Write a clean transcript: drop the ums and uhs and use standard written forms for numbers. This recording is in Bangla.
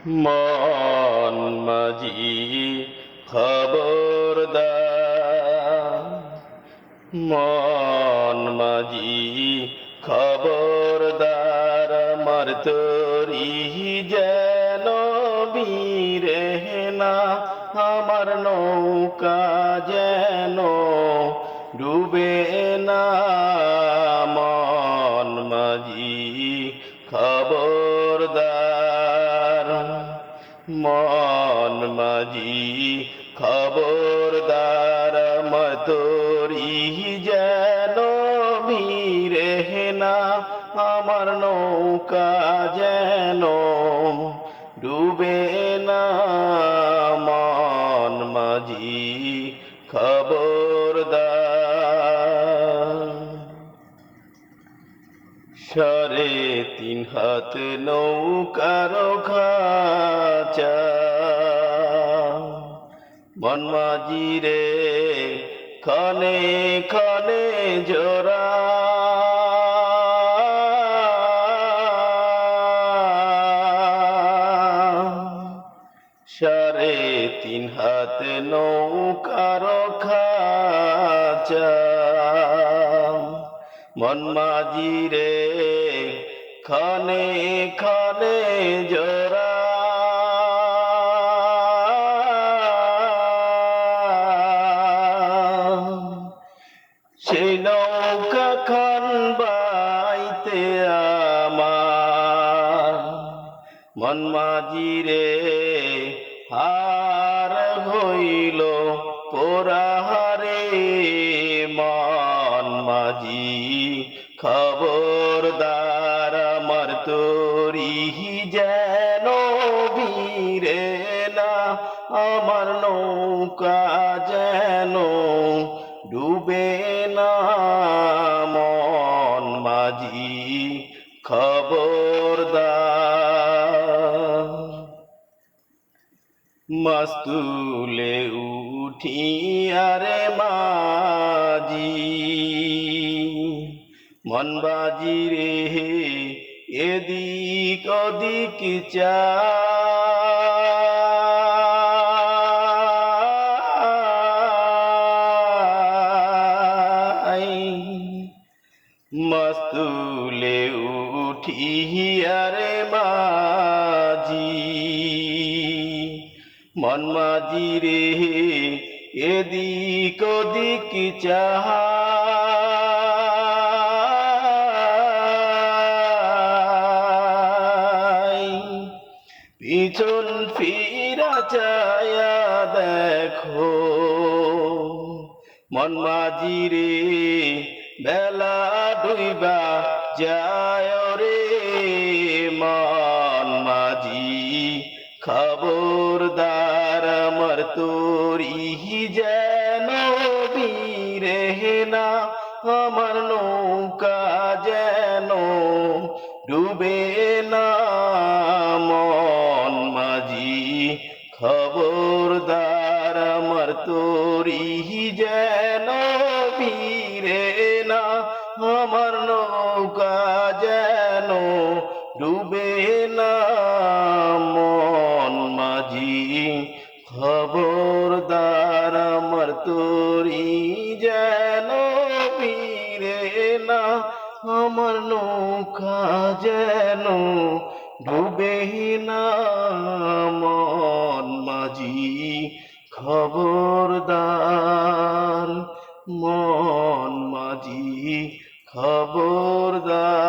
মন মাঝি খবরদার, মন মাঝি খবরদার, আমার তরি যেন বীরে না, আমার নৌকা যেন ডুবে না। মন মাঝি খবরদার, মন মাঝি খবরদার, আমার তরি যেন ভিড়ে না, আমার নৌকা যেন ডুবে না। মন মাঝি খবরদার, 3.5 হাত নৌকার খাঁচা, মন মাঝি রে ক্ষণে ক্ষণে জোড়া। 3.5 হাত নৌকার খাঁচা, মন মাঝি রে ক্ষণে ক্ষণে জোড়া। সেই নৌকা খান বাইতে আমার মন মাঝি রে হার হইল পোড়াহারে। মন মাঝি খবরদার, আমার তরি যেন ভিড়ে না, আমার নৌকা যেন ডুবে না। মন মাঝি খবরদার, মাছ তুলে উঠিয়ারে মাঝি, মন বাজি রে এদিক ওদিক চাই। মাছ তুলে উঠিয়ারে মাঝি, মন মাঝি রে এদিক ওদিক চাই। পিছন ফিরা চায়া দেখো মন মাঝি রে, বেলা ডুইবা যায় রে। মন মাঝি খবরদার, আমার তরি যেন ভিড়ে না, আমার নৌকা যেন ডুবে না। মন মাঝি খবরদার, আমার তরি যেন ভিড়ে না, আমার নৌকা যেন ডুবে না। মন মাঝি খবরদার, আমার তরি যেন ভিড়ে না, আমার নৌকা যেন ডুবে না। মন মাঝি খবরদার, মন মাঝি খবরদার।